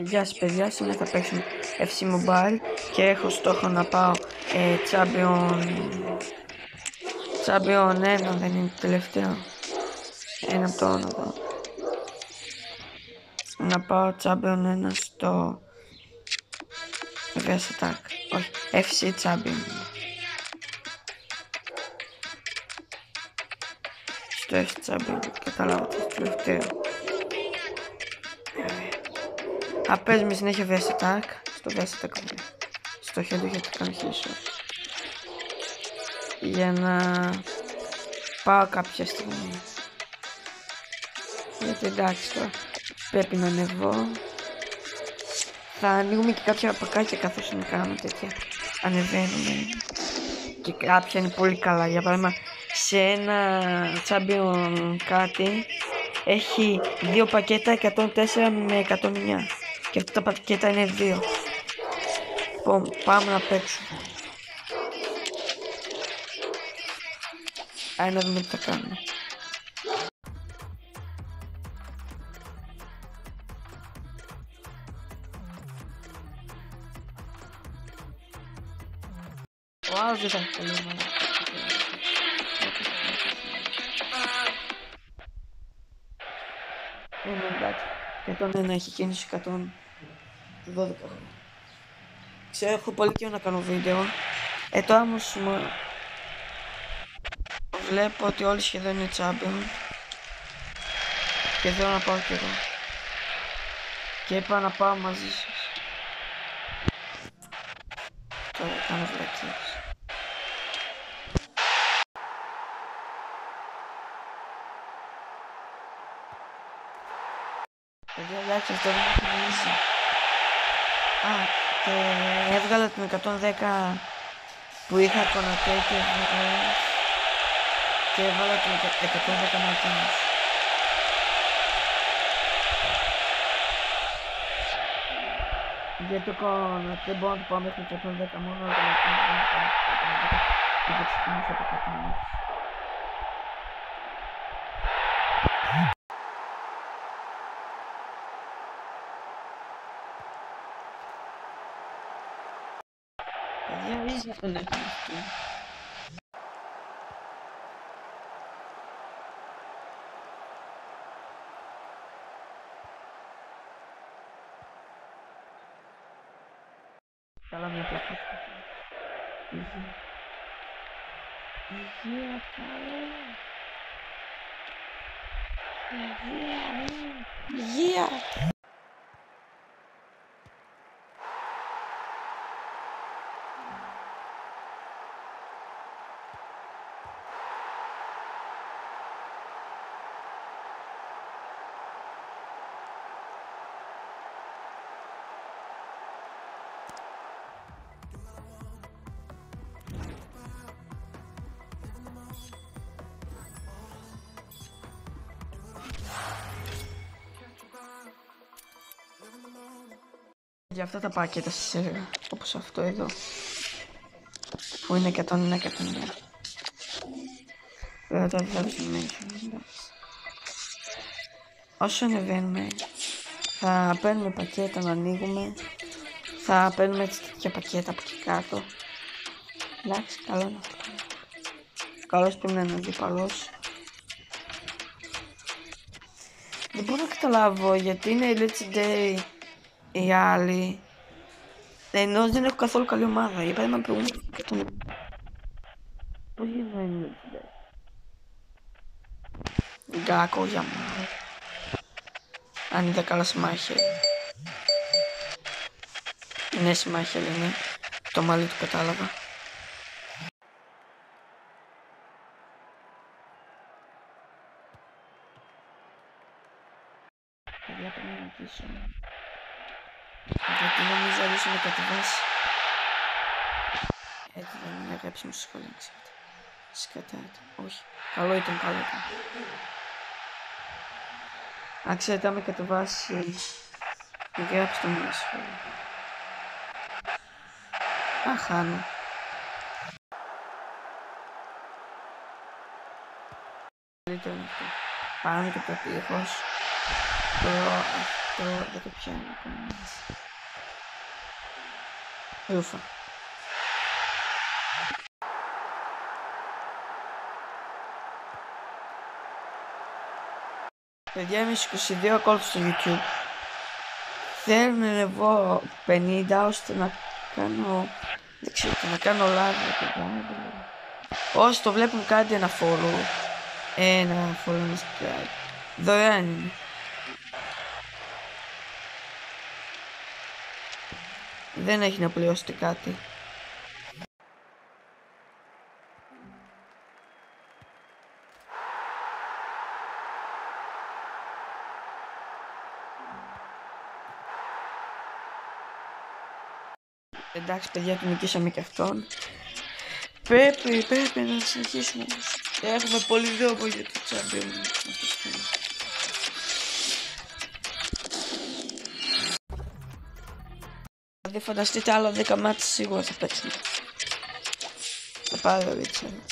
Γεια σας παιδιά, σήμερα θα παίξουμε FC Mobile και έχω στόχο να πάω Champion 1, δεν είναι το τελευταίο. Ένα από το όνομα. Να πάω Champion 1 στο VS Attack, όχι, FC Champion. Στο FC Champion, καταλάβατε το τελευταίο. Παίζουμε συνέχεια VS Attack, στο VS Attack, στο head to head θα κάνω χίσω. Για να πάω κάποια στιγμή. Γιατί εντάξει τώρα πρέπει να ανεβώ. Θα ανοίγουμε και κάποια πακάκια καθώς να κάνουμε τέτοια. Ανεβαίνουμε. Και κάποια είναι πολύ καλά. Για παράδειγμα σε ένα Champion κάτι έχει 2 πακέτα 104 με 109. Και αυτά τα πακέτα είναι 2. Λοιπόν, πάμε να παίξουμε. Άρα να δούμε τι θα κάνουμε. Δεν θα έχει πολύ μάλλον. Εντάξει. 101 έχει κίνηση 112. Ξέρω, έχω πολύ καιρό να κάνω βίντεο. Τώρα όμως βλέπω ότι όλοι σχεδόν είναι champion. Και θέλω να πάω και εγώ. Και είπα να πάω μαζί σας. Τώρα κάνω βλακίες. Παιδιά, εντάξει, αυτό δεν έχει μιλήσει. Και έβγαλα την 110 που είχα κονατέ και έβαλα την 110 μαρτίνες. Γιατί το κονατέ δεν μπορώ να το πάω μέχρι 110 μόνο, αλλά το μαρτίνες δεν μπορώ να το πάω. Και θα ξεκινήσω από 100. Παιδιά, τον έχουμε αυτό. Καλά μια πλακή. Υγεία, καλά. Υγεία. Για αυτά τα πακέτα σας έλεγα, όπως αυτό εδώ που είναι 101-109. Βέβαια τώρα θα mention. Όσο ανεβαίνουμε θα παίρνουμε πακέτα να ανοίγουμε. Θα παίρνουμε έτσι τέτοια πακέτα από εκεί κάτω. Εντάξει, καλό είναι αυτό. Καλώς πρέπει να είναι αντίπαλος. Δεν μπορώ να καταλάβω γιατί είναι legendary οι άλλοι, ενώ δεν έχω καθόλου καλή ομάδα. Για παράδειγμα προηγούμενο. Πώς γίνεται να είναι legendary? Γκάκο για μου. Αν είδα καλά συμμάχια. Ναι, συμμάχια λένε. Το μαλλί του κατάλαβα. Παιδιά, πρέπει να ρωτήσω. Γιατί νομίζω ότι είναι κατεβάσει. Έτσι δεν είναι γράψιμο στο σχολείο, ξέρετε. Σκατάτε. Όχι. Καλό ήταν, καλό ήταν. Αν ξέρετε, άμα κατεβάσει, γράψτε το μέσα σχολείο. Χάνω. Καλύτερο είναι αυτό. Πάμε και το τείχος. Αυτό δεν το πιάνω κανείς. Ρούφα. Παιδιά, είμαι στις 22 ακόλουθους στο YouTube. Θέλω να ανεβώ 50 ώστε να κάνω... Δεν ξέρω, να κάνω live. Όσοι το βλέπουν, κάντε ένα follow. Ένα subscribe. Δωρεάν είναι. Δεν έχει να πληρώσετε κάτι. Εντάξει παιδιά, του νικήσαμε και αυτόν. Πρέπει να συνεχίσουμε. Έχουμε πολύ δρόμο για το Champion. Δεν φανταστείτε άλλο 10 μάτς σίγουρα θα παίξουμε. Θα πάρω έτσι.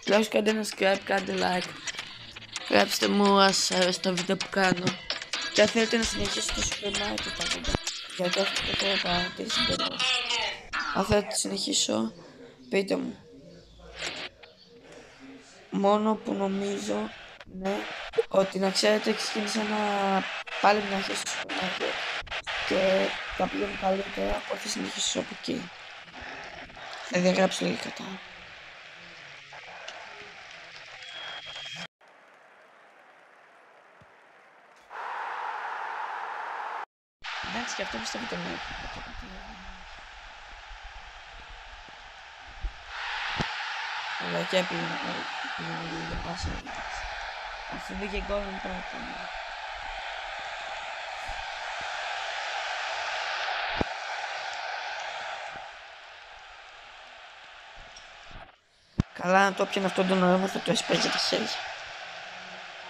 Τουλάχιστον κάντε ένα subscribe, κάντε like. Γράψτε μου ας αρέσει το βίντεο που κάνω. Και αν θέλετε να συνεχίσετε το Super Mario τα βίντεο. Γιατί αυτό το θέλω παρατηρήσει τέλος. Αν θέλετε να συνεχίσω, πείτε μου. Μόνο που νομίζω, ναι, ότι να ξέρετε ξεκίνησα να πάλι να αρχίσω στο Super Mario. Και θα πηγαίνω καλύτερα από ό,τι συνεχίσω από εκεί. Θα διαγράψω λίγη κατά. Εντάξει, και αυτό πιστεύω τον έχω. Αλλά και πήγαινε λίγο πάσα. Αφού μπήκε γκόλεν πρώτα. Καλά, να το πιάνε αυτόν τον νόημα θα το έσπαγε για τα χέρια.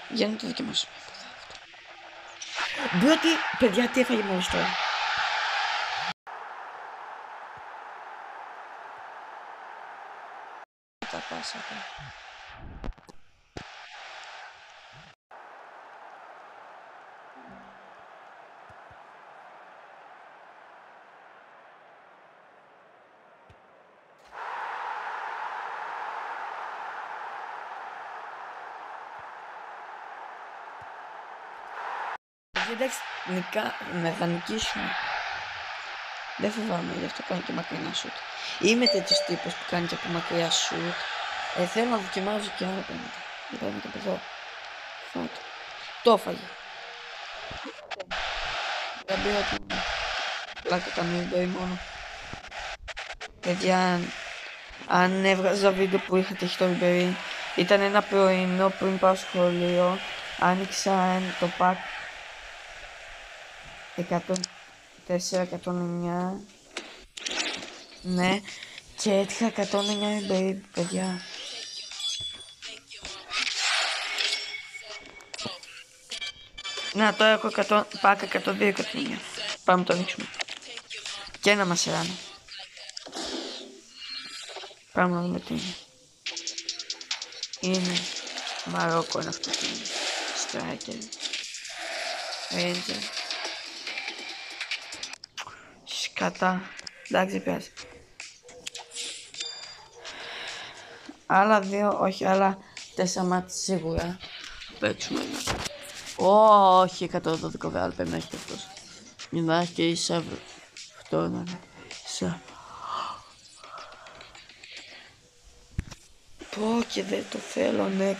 Για να το δοκιμάσουμε. Μπρότι, παιδιά, τι έφαγε μόλις τώρα. Τα πάσατε. Εντάξει, θα νικήσουμε. Δεν φοβάμαι, γι' αυτό κάνω και μακρινά σουτ. Είμαι τέτοιος τύπος που κάνει και από μακριά σουτ. Θέλω να δοκιμάζω και άλλα πράγματα. Για παράδειγμα και από εδώ. Φάτο. Το έφαγε. Δεν πήρα την πλάκα κανένα μόνο. Παιδιά, αν έβγαζα βίντεο που είχα τύχει το Βιμπερί, ήταν ένα πρωινό πριν πάω σχολείο. Άνοιξα το pack 104-109. Ναι, και έτυχα 109 Βιμπερί, παιδιά. Να, τώρα έχω pack 102-109. Πάμε το δείξουμε. Και ένα μασεράνο. Πάμε να δούμε τι είναι. Είναι Μαρόκο, είναι αυτό που είναι. Striker. Ranger. Σκατά. Εντάξει, δεν πειράζει. Άλλα δύο, όχι, άλλα 4 μάτια σίγουρα. Παίξουμε ένα. Όχι, 112 βγάλει, πρέπει να έχει και αυτός. Μην να έχει και η Σαβ. Αυτό να είναι. Σαβ. Πω και δεν το θέλω, ναι,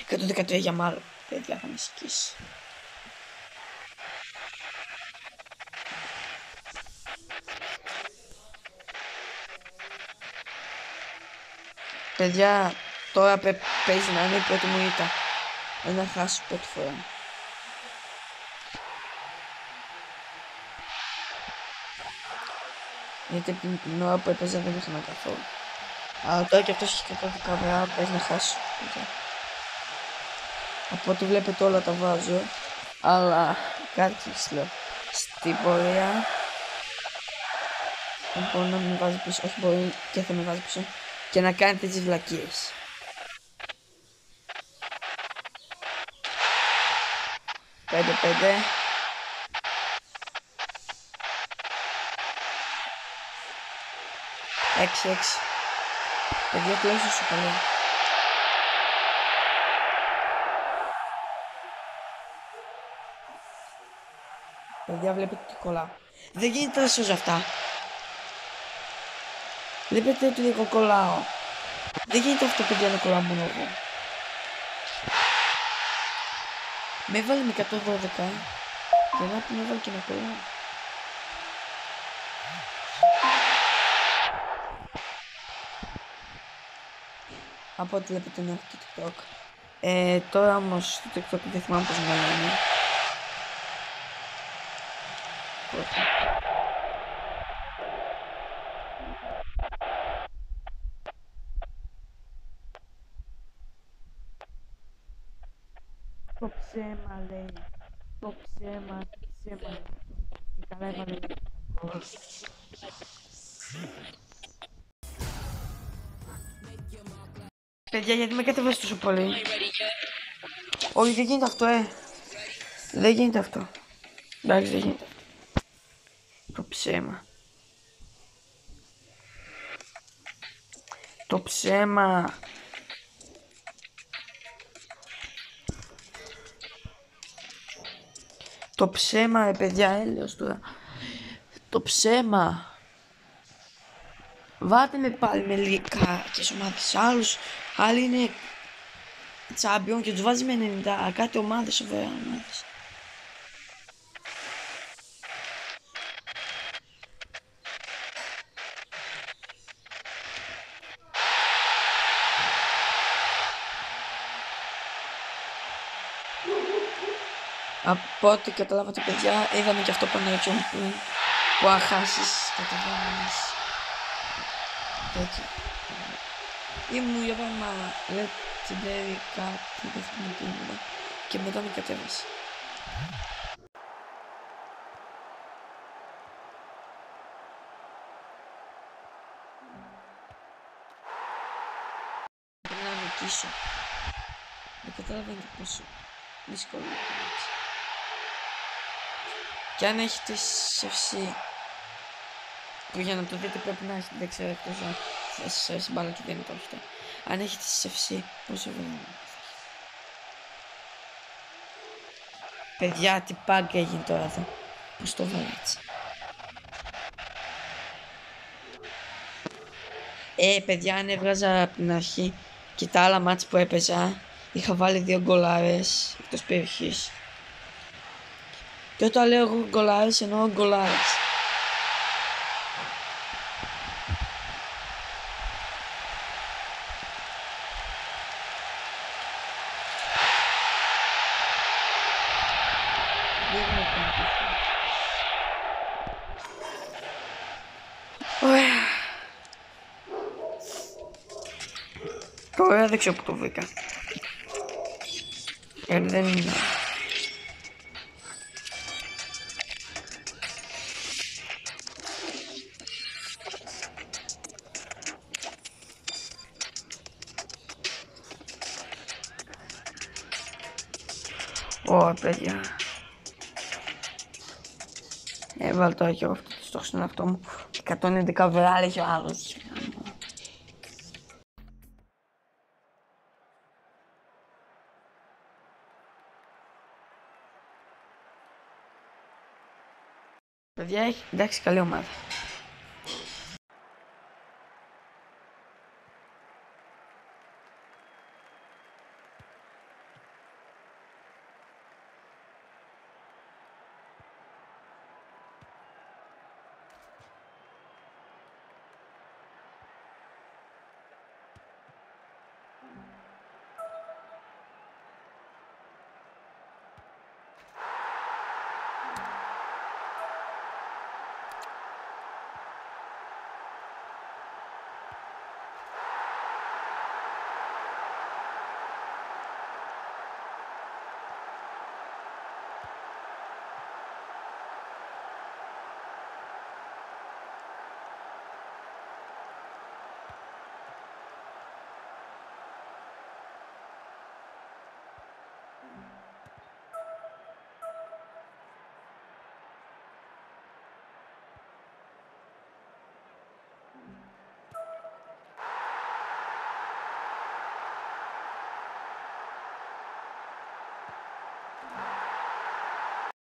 113 για μάλλον. Παιδιά, θα με σκίσει. Παιδιά, τώρα παίζει να είναι η πρώτη μου ήττα. Δεν θα χάσω πρώτη φορά. Γιατί την ώρα που έπαιζα δεν είχα να καθόλου. Αλλά τώρα και αυτός έχει 112 βρά, παίζει να χάσω. Από ό,τι βλέπετε όλα τα βάζω. Αλλά κάτι σας λέω. Στην πορεία μπορεί να με βάζει πίσω. Όχι, μπορεί και θα με βάζει πίσω. Και να κάνετε τις βλακίες. 5-5. Έξι. Παιδιά, τουλάχιστον σου καλή. Παιδιά, βλέπετε τι κολλάω. Δεν γίνεται να σώζω αυτά. Βλέπετε ότι λίγο κολλάω. Δεν γίνεται αυτό, παιδιά, να κολλάω μόνο εγώ. Με έβαλε με 112 και να την έβαλε και να κολλάω. Από ό,τι βλέπετε είναι αυτό το TikTok. Τώρα όμως το TikTok δεν θυμάμαι πώς να λένε. Το ψέμα λέει. Το ψέμα. Και καλά έβαλε. Παιδιά, γιατί με κατεβάζει τόσο πολύ? Όχι, δεν γίνεται αυτό, Δεν γίνεται αυτό. Εντάξει, δεν γίνεται. Το ψέμα. Το ψέμα. Το ψέμα, παιδιά, έλεος τώρα. Το ψέμα. Βάτε με πάλι με λίγα και ομάδες. Άλλοι είναι τσάμπιον και τους βάζει με 90 κάτι ομάδες, σοβαρά ομάδες. Από ό,τι καταλάβατε, παιδιά, είδαμε και αυτό πάνω έτσι που αχάσεις κατεβαίνεις τέτοιο. Ή μου για παράδειγμα legendary κάτι, δεν θυμάμαι τι είναι, και μετά με κατέβασε. Πρέπει να νικήσω. Δεν καταλαβαίνετε πόσο δύσκολο είναι το μάτι. Και αν έχετε σευσί, που για να το δείτε πρέπει να έχετε, δεν ξέρω εκτός να σας μπάλα και δεν το έχετε. Αν έχετε σευσί, πόσο βέβαια. Παιδιά, τι πάγκ έγινε τώρα εδώ. Πώς το βάλω έτσι. Παιδιά, αν έβγαζα από την αρχή και τα άλλα μάτς που έπαιζα, είχα βάλει 2 γκολάρες εκτός περιοχής. Και όταν λέω εγώ γκολάρες, εννοώ γκολάρες. Ωραία. Τώρα δεν ξέρω που το βρήκα. Δεν είναι. Ω, παιδιά. Έβαλα τώρα και εγώ αυτό το στόχο στον εαυτό μου. 111 βράλε και ο άλλος. Παιδιά, έχει εντάξει καλή ομάδα.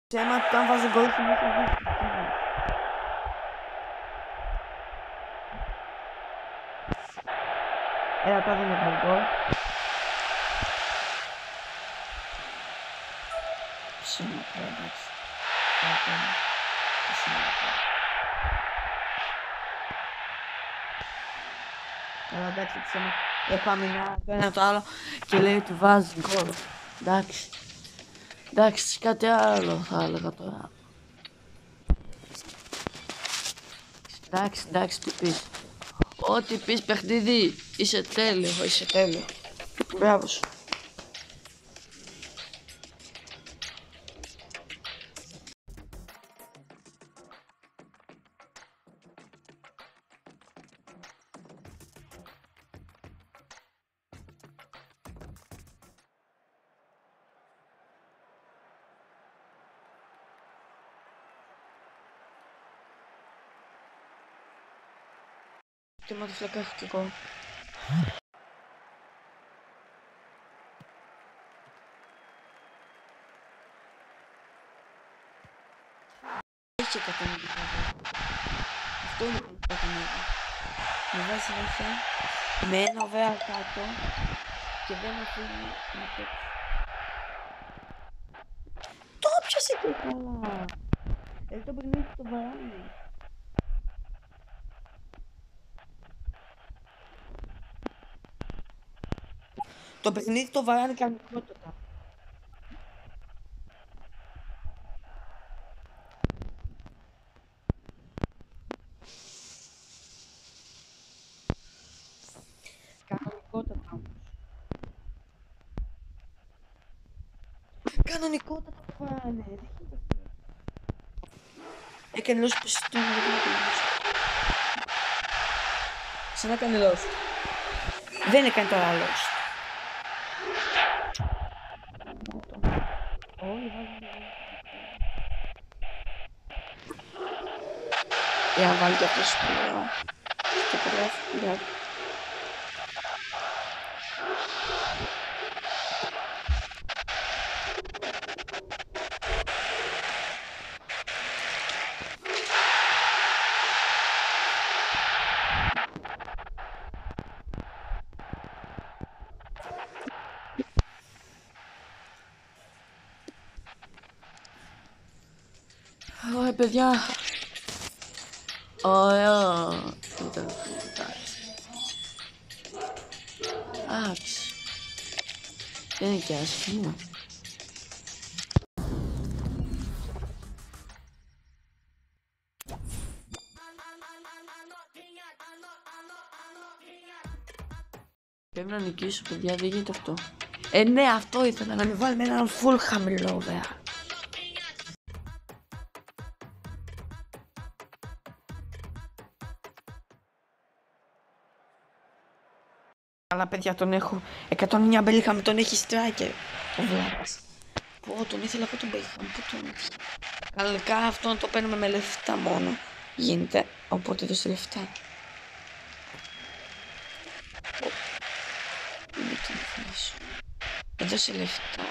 Ψέμα του αν βάζω γκολ και μου θα βγει. Τώρα δεν έβαλε γκολ. Ψέμα τώρα, εντάξει. Καλά, εντάξει, ψέμα. Έχω αμυνά το ένα το άλλο και λέει ότι βάζει γκολ. Εντάξει. Εντάξει, κάτι άλλο θα έλεγα τώρα. Εντάξει, τι πεις. Ό,τι πεις παιχνίδι, είσαι τέλειο. Μπράβο σου. Τι ματοφλακά έχω κι εγώ. Έχει κατανοητή. Αυτό είναι που κατανοητή. Με βάζει συνέχεια με ένα οβέα κάτω και δεν αφήνει να παίξει. Το πιάσε και καλά. Το παιχνίδι στο βαράνι. Το παιχνίδι το βαράνι κανονικότατα. Κανονικότατα το βαράνε. Έκανε λόγος πως το να δεν έκανε λόγος. Σαν να έκανε λόγος. Δεν έκανε τώρα λόγος. Για να βάλει και αυτός που λέω. Και περάσει. Ωραία παιδιά. Ωραία. Εντάξει. Δεν είναι και άσχημο. Πρέπει να νικήσω παιδιά, δεν γίνεται αυτό. Ναι, αυτό ήθελα, να με βάλει με έναν full χαμηλό βέβαια. Αλλά παιδιά τον έχω 109 Μπέλιγχαμ, τον έχει striker ο Βλάκας. Πω, τον ήθελα εγώ τον Μπέλιγχαμ, πού τον έχει. Κανονικά αυτό να το παίρνουμε με λεφτά μόνο γίνεται, οπότε δώσε λεφτά. Δεν τον ευχαριστώ. Δώσε λεφτά.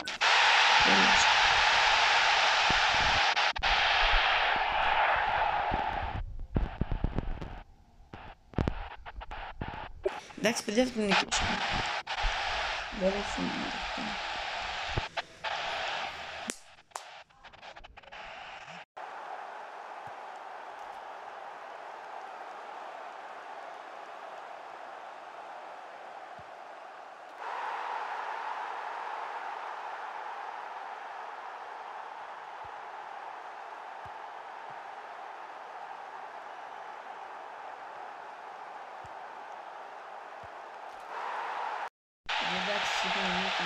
Εντάξει παιδιά, θα την νικήσουμε. Δεν ρεύσουμε αυτό. Εντάξει, σίγουρα είναι αυτό.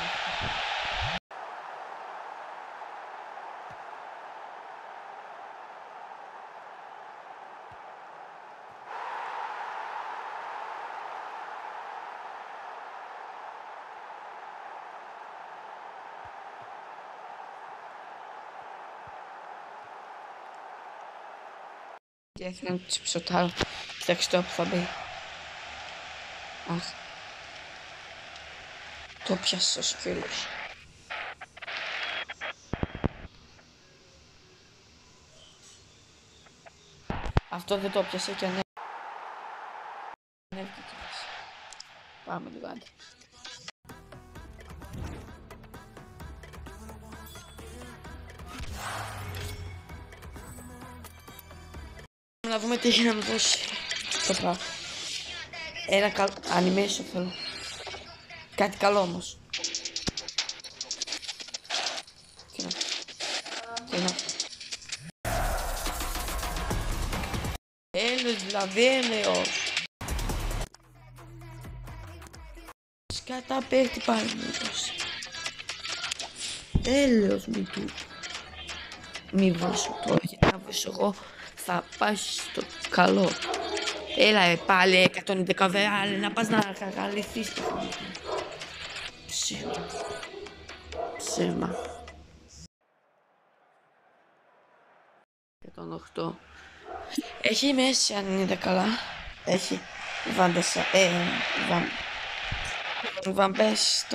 Και έφυγα να τους ψωτάρω. Κοιτάξτε τώρα που θα μπει. Αχ. Το πιάσε ο σκύλος. Αυτό δεν το πιάσε και ανέβηκε κιόλας. Πάμε λίγο άντε. Να δούμε τι έχει να μου δώσει το πράγμα. Ένα καλό animation θέλω. Κάτι καλό όμως. Τι να. Έλεος δηλαδή, έλεος. Σκατά παίχτη πάλι μου δώσει. Έλεος μου του. Μη βούσω τώρα, γιατί να βούσω εγώ θα πάει στο καλό. Έλα πάλι 111 βεάλε να πας να καγαληθείς το χρόνο. Ψέμα. Ψέμα. 108. Έχει μέση αν είδα καλά. Έχει Βαντεσα. Βαμπές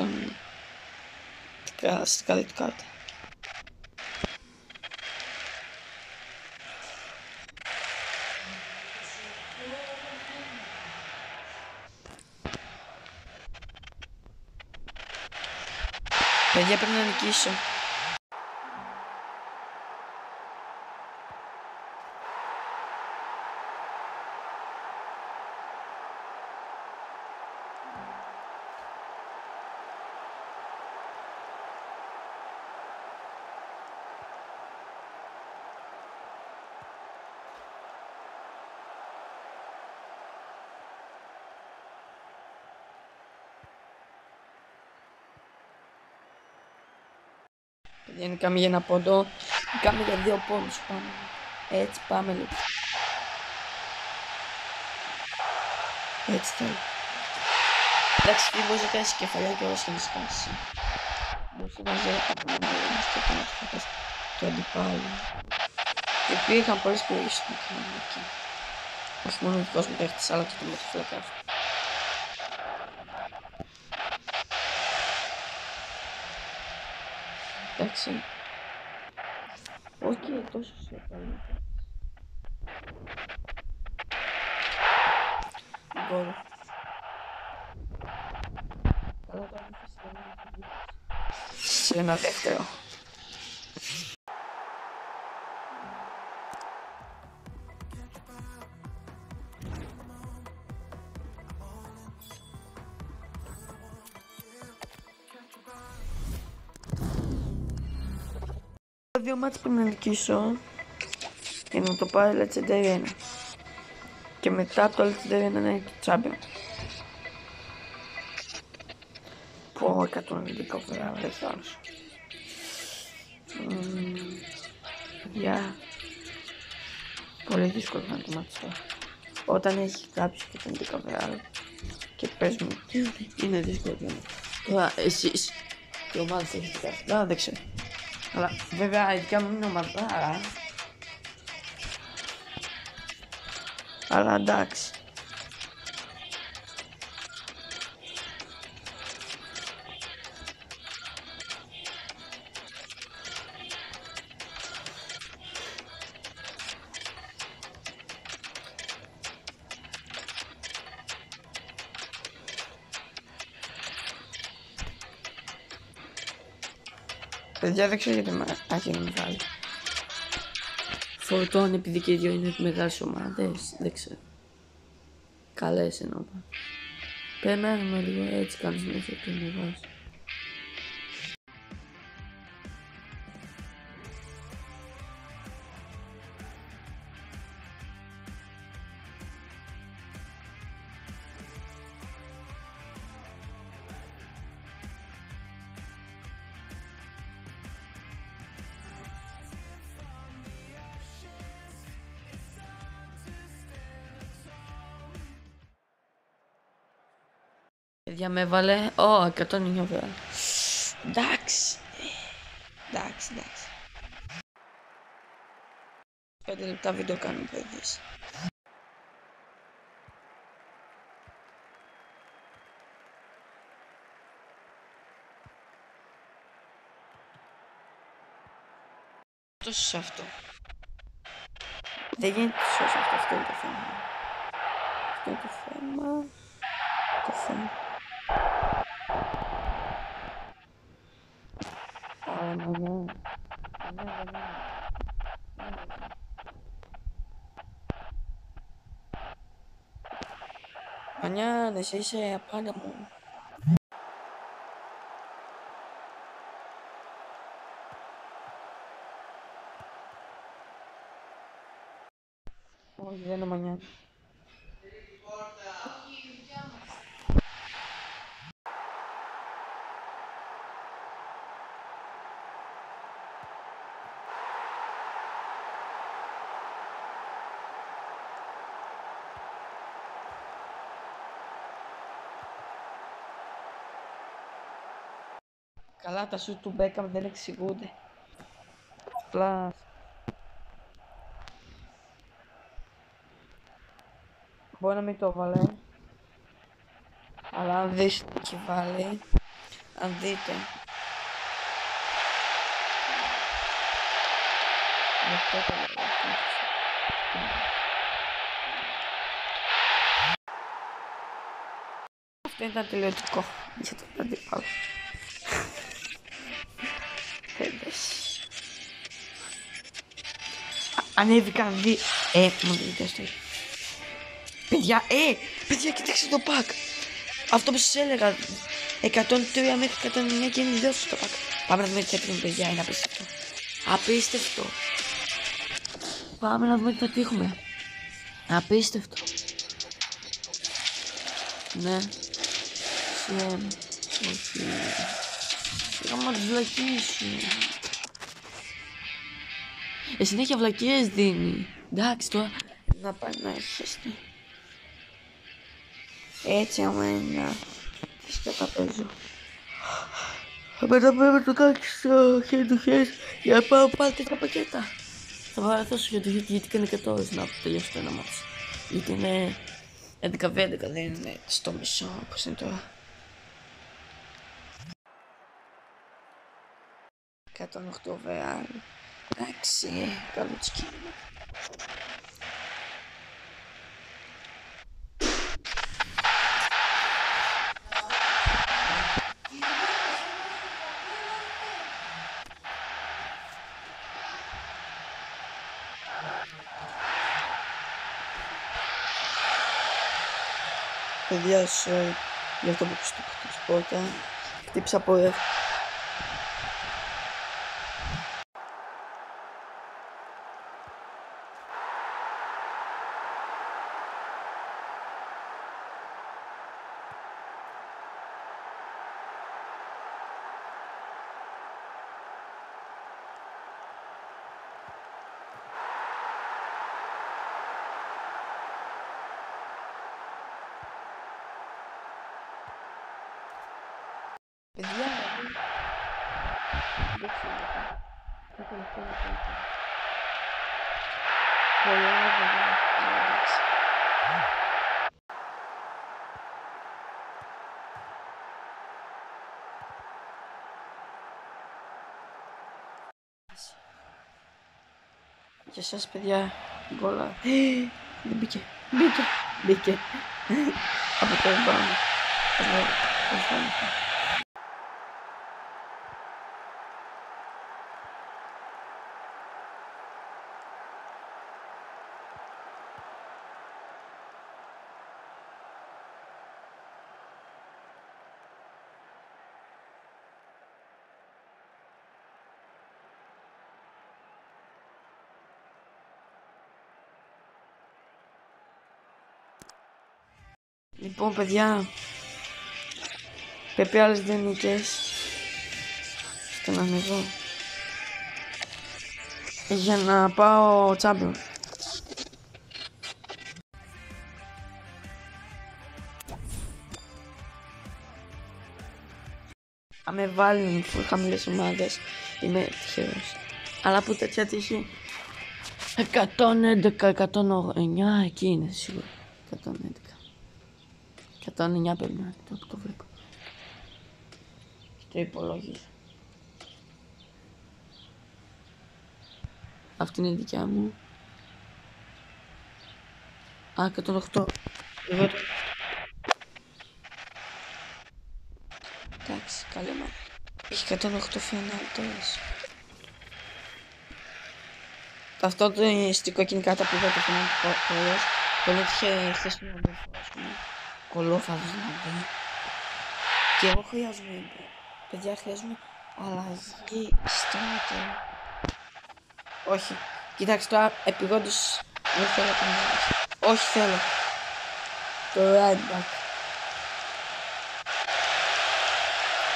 στην καλή του κάρτα. Παιδιά πρέπει να νικήσω. Δεν νικάμε για ένα πόντο, νικάμε για 2 πόντους. Πάμε. Έτσι πάμε λίγο. Έτσι θέλω. Εντάξει, τι μπορείς να κάνεις κεφαλιά και όλα σχεδόν σκάσεις. Μπορείς να βάζει από ένα και να χαθάς το αντιπάλου. Και υπήρχαν πολλές πληγές στην εκεί. Όχι μόνο ο δικός μου παίχτης, αλλά και το μοτοφυλακάς. Εντάξει. Όχι τόσο σε καλό. Γκολ. Καλά το σε ένα δεύτερο. Δύο μάτς που να νικήσω και να το πάρει Legendary 1 και μετά το Legendary 1 να είναι το Champion. Πω 111 φορά, δεν θα άλλος. Πολύ δύσκολο να το μάτς τώρα. Όταν έχει κάποιος και 111 φορά και πες μου είναι δύσκολο. Τώρα εσείς τι ομάδες έχετε κάνει, δεν ξέρω. Αλλά βέβαια η δικιά μου είναι ομαδάρα. Αλλά εντάξει. Παιδιά δεν ξέρω γιατί μάχη είναι μεγάλη. Φορτώνει επειδή και οι δυο είναι μεγάλες ομάδες, δεν ξέρω. Καλές εννοώ. Περιμένουμε λίγο, έτσι κάνεις μέσα και με βάζει. Παιδιά με έβαλε, 109 βέβαια. Εντάξει. Εντάξει. 5 λεπτά βίντεο κάνουμε παιδες. Τόσο σε αυτό. Δεν γίνεται σωστά αυτό, αυτό είναι το θέμα. Αυτό είναι το θέμα. Το θέμα. Άρα, μανιά. Μανιά, εσύ είσαι απάντα μου. Όχι, δεν είναι μανιά. Καλά, τα σου του Μπέκαμ δεν εξηγούνται. Απλά μπορεί να μην το βάλε. Αλλά αν δεις τι έχει βάλει, αν δείτε. Γι' αυτό το λέω. Αυτό ήταν τελειωτικό για τον αντίπαλο. Ανέβηκαν δι... μου δείτε στο. Παιδιά, κοιτάξτε το πακ. Αυτό που σας έλεγα. 103 μέχρι 109 και είναι δώσω το πακ. Πάμε να δούμε τι θα πίνουμε, παιδιά, είναι απίστευτο. Απίστευτο. Πάμε να δούμε τι θα τύχουμε. Απίστευτο. Ναι. Όχι. Είχαμε να τις βλακίσει. Συνέχεια βλακίες δίνει. Εντάξει τώρα. Να πάει να έχετε. Έτσι αμένα. Και τα παίζω. Μετά πρέπει το κάνει στο χέρι του χέρι για να πάω πάλι τέτοια πακέτα. Θα βαρεθώ στο χέρι του χέρι γιατί κάνει 100 ώρες να τελειώσω το ένα μάτς. Γιατί είναι 11-11, δεν είναι στο μισό όπως είναι τώρα. 108 βεάλ. Εντάξει, καλό τσικίνημα. Παιδιά, sorry για αυτό που χτύπησα πόρτα. Χτύπησα από παιδιά, δεν ξέρω. Θα τελευταίο να πω. Πολλά, βέβαια. Εντάξει. Για εσάς, παιδιά, γκολα. Δεν μπήκε. Μπήκε. Από το εμπάνω. Λοιπόν, παιδιά, πρέπει άλλες δύο νίκες στον ανεβώ για να πάω Champion. Αν με βάλουν χαμηλές ομάδες είμαι τυχερός. Αλλά από τέτοια τύχη 111, 109 εκεί είναι σίγουρα. 109 πρέπει να είναι το που το βλέπω. Το υπολόγιζα. Αυτή είναι η δικιά μου. Α, 108. Εγώ το... Εντάξει, καλή μα. Έχει 108 φιανάτες. Αυτό το στη κόκκινη κάρτα που είδα το φαινόταν πολλές. Τον έτυχε χθες τον αδερφό, ας πούμε. Κολόφαδος δηλαδή. Και εγώ χρειάζομαι, παιδιά, χρειάζομαι αλλαγή στράτο. Όχι. Κοιτάξτε τώρα, επειγόντως δεν θέλω να κάνω. Όχι θέλω. Το right back.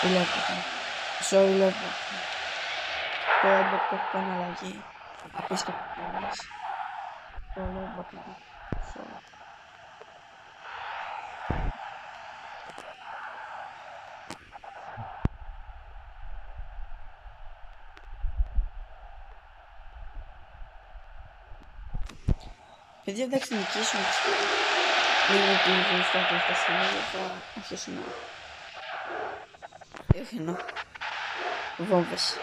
Left back. Sorry, left back. Το right back το έχω κάνει αλλαγή. Απίστευτο πολλές. Το left back είναι. Sorry. Παιδιά, εντάξει, νικήσουμε. Είναι ότι γλυστά και αυτά σημεία θα αρχίσω να... Όχι εννοώ. Βόμβες.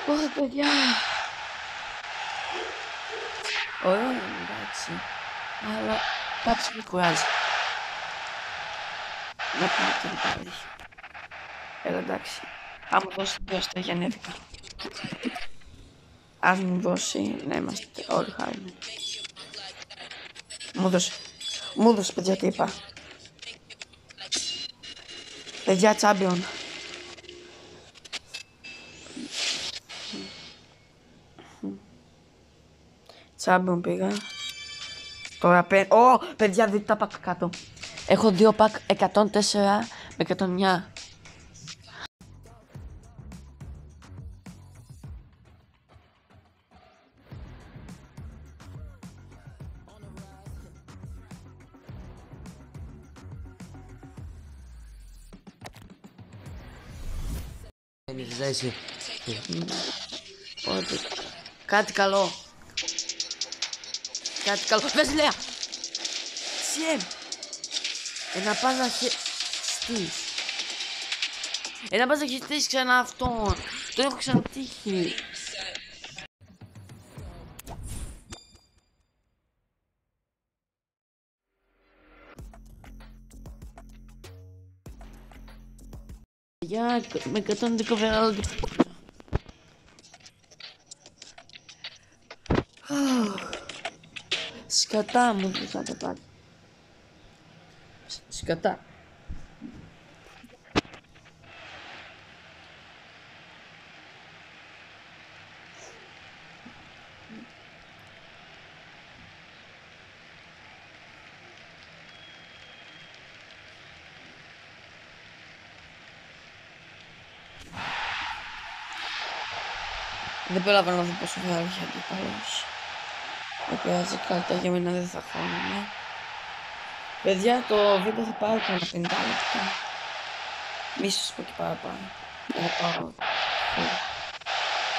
Ω, παιδιά. Ωραίο είναι, εντάξει. Αλλά πάψε με κουράζει. Να πούμε τι υπάρχει. Έλα, εντάξει. Αν μου δώσει 2 αστέρια ανέβηκα. Αν μου δώσει, να είμαστε όλοι χάρη. Μου δώσε, παιδιά, τι είπα. Παιδιά, τσάμπιον. Τσάμπιον πήγα. Τώρα παιδιά, δείτε τα πακ κάτω. Έχω 2 πακ 104 με 109. Κάτι καλό. Κάτι καλό. Βασιλέα! Σιέμ! Ένα πας να χεστείς. Ένα πας να χεστείς ξανά αυτόν. Τον έχω ξανατύχει. Για με 110 βεράλ. Σκατά μου που θα το πάρει. Σκατά. Δεν πρόλαβα να δω πόσο βγάλει είχε αντίπαλος. Δεν πειράζει, κάρτα για μένα δεν θα χώνουμε. Παιδιά, το βίντεο θα πάρει κανένα 50 λεπτά. Μη σας πω και παραπάνω. Δεν θα πάρω.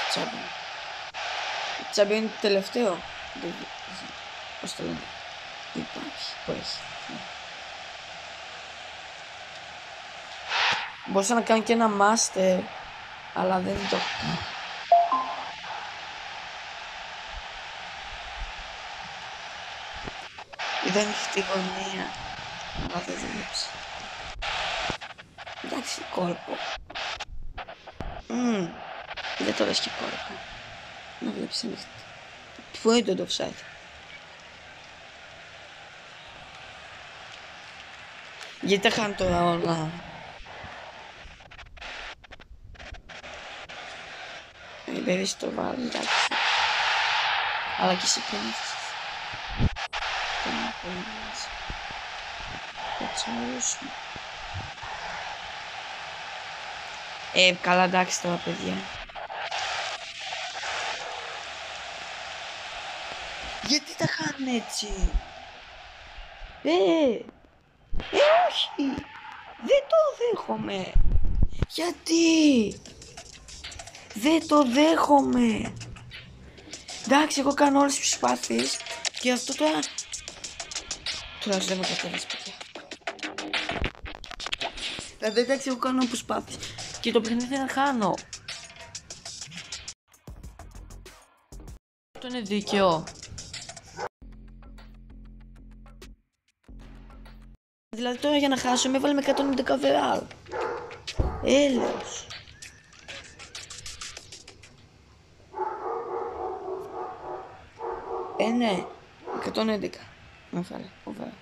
Τσάμπιον. Τσάμπιον είναι το τελευταίο. Πώς το λένε. Υπάρχει. Που έχει. Μπορούσα να κάνω και ένα master. Αλλά δεν το κάνω. Δεν έχει τη γωνία, αλλά δεν δούλεψε. Εντάξει, κόλπο. Δεν το λες και κόλπο. Να βλέπεις ανοιχτή. Πού είναι το offside. Γιατί τα χάνω τώρα όλα. Μπέρεις το βάλει, εντάξει. Αλλά και εσύ πένιξες. Καλά, εντάξει τώρα, παιδιά. Γιατί τα χάνουν έτσι? Όχι. Δεν το δέχομαι. Γιατί? Δεν το δέχομαι. Εντάξει, εγώ κάνω όλες τις προσπάθειες και αυτό τώρα... Τώρα δεν με κατέβασε, παιδιά. Δηλαδή, εντάξει, εγώ κάνω προσπάθειες και το παιχνίδι να χάνω. Αυτό είναι δίκαιο. Δηλαδή τώρα για να χάσω με έβαλε με 111 overall. Έλεος. Ναι, 111 με έβαλε overall.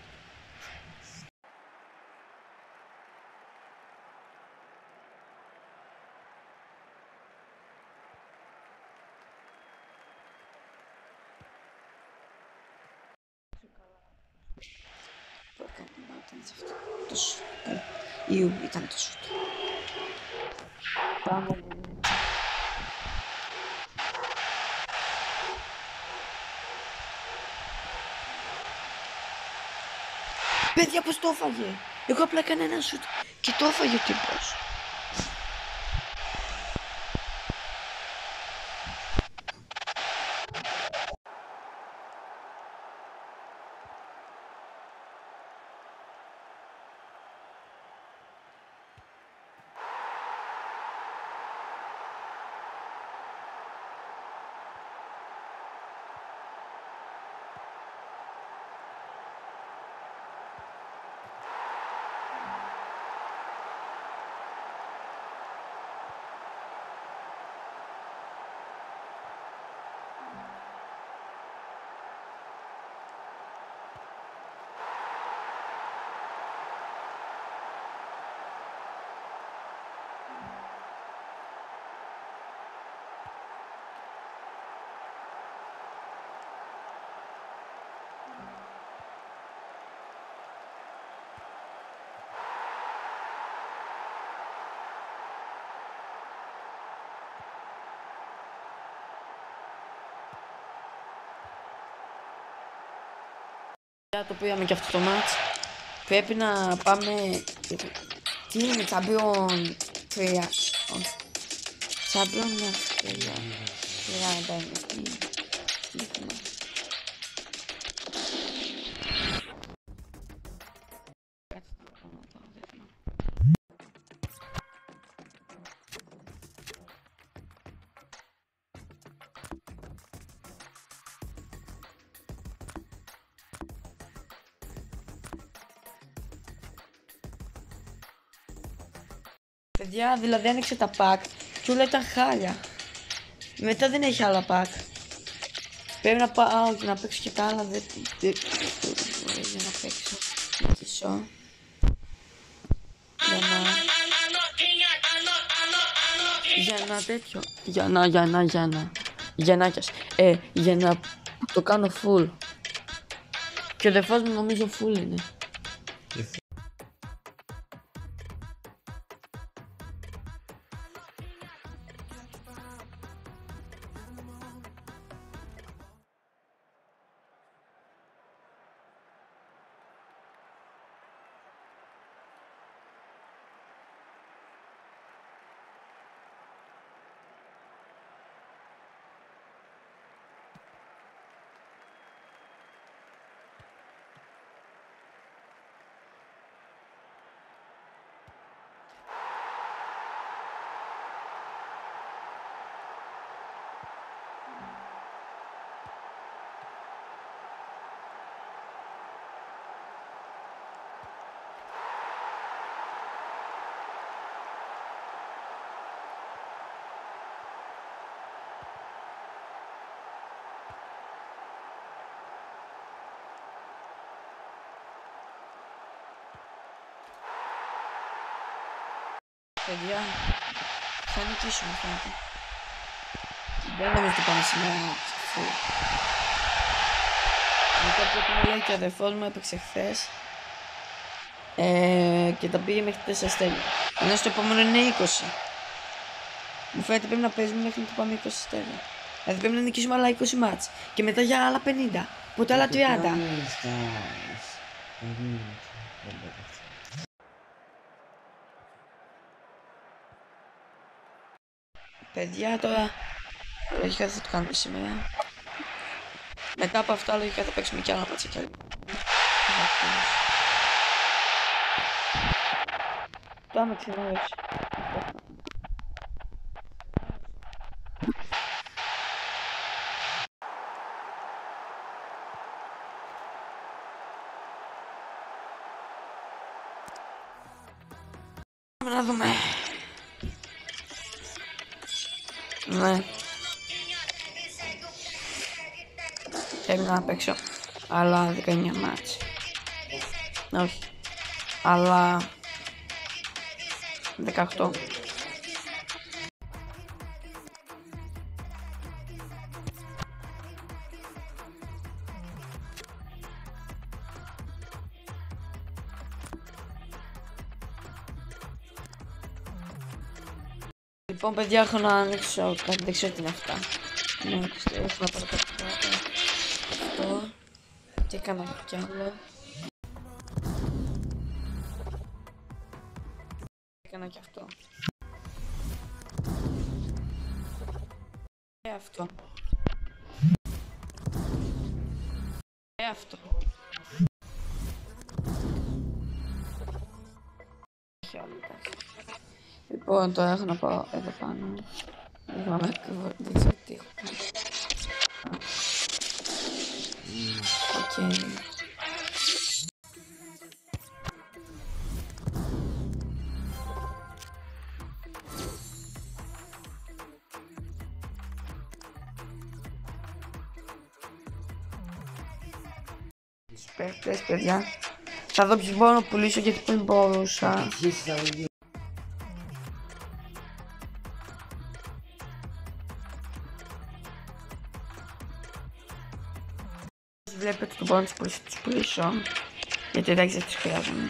Το σουτ. Ιου ήταν το σουτ. Πάμε. Παιδιά, πως το έφαγε. Εγώ απλά έκανα ένα σουτ και το έφαγε ο τύπος. Το πήγαμε και αυτό το μάτς. Πρέπει να πάμε... Τι είναι, Champion 3. Champion 30. Παιδιά, δηλαδή άνοιξε τα pack και όλα ήταν χάλια. Μετά δεν έχει άλλα pack. Πρέπει να πάω και να παίξω και τα άλλα. Για να παίξω. Να κλείσω. Για να τέτοιο. Για να το κάνω full. Και ο δεφός μου νομίζω full είναι. Παιδιά, θα νικήσουμε φαίνεται. Δεν νομίζω ότι πάμε σήμερα. Γιατί από ό,τι μου λέει και ο αδερφός μου έπαιξε χθες και τα πήγε μέχρι 4 αστέρια. Ενώ στο επόμενο είναι 20. Μου φαίνεται πρέπει να παίζουμε μέχρι να το πάμε 20 αστέρια. Δηλαδή πρέπει να νικήσουμε άλλα 20 μάτς και μετά για άλλα 50. Ποτέ άλλα 30. Παιδιά, τώρα λογικά δεν θα το κάνουμε σήμερα. Μετά από αυτά λογικά θα παίξουμε κι άλλα ματσάκια. Τώρα με ξενέρωσε. Πάμε να δούμε. Ναι. Πρέπει να παίξω άλλα 19 μάτς. Όχι. Αλλά 18. Λοιπόν, παιδιά, έχω να ανοίξω κάτι, δεν ξέρω τι είναι αυτά. Ναι, έχω να πάρω κάτι αυτό. Και έκανα κι άλλο. Έκανα κι αυτό. Αυτό. Αυτό. Έχει άλλο, εντάξει. Λοιπόν, τώρα έχω να πάω εδώ πάνω. Δεν ξέρω τι έχω κάνει. Οκ. Τους παίχτες, παιδιά. Θα δω ποιους μπορώ να πουλήσω γιατί πριν μπορούσα. Βλέπετε ότι μπορώ να τους πουλήσω γιατί εντάξει δεν τους χρειάζομαι.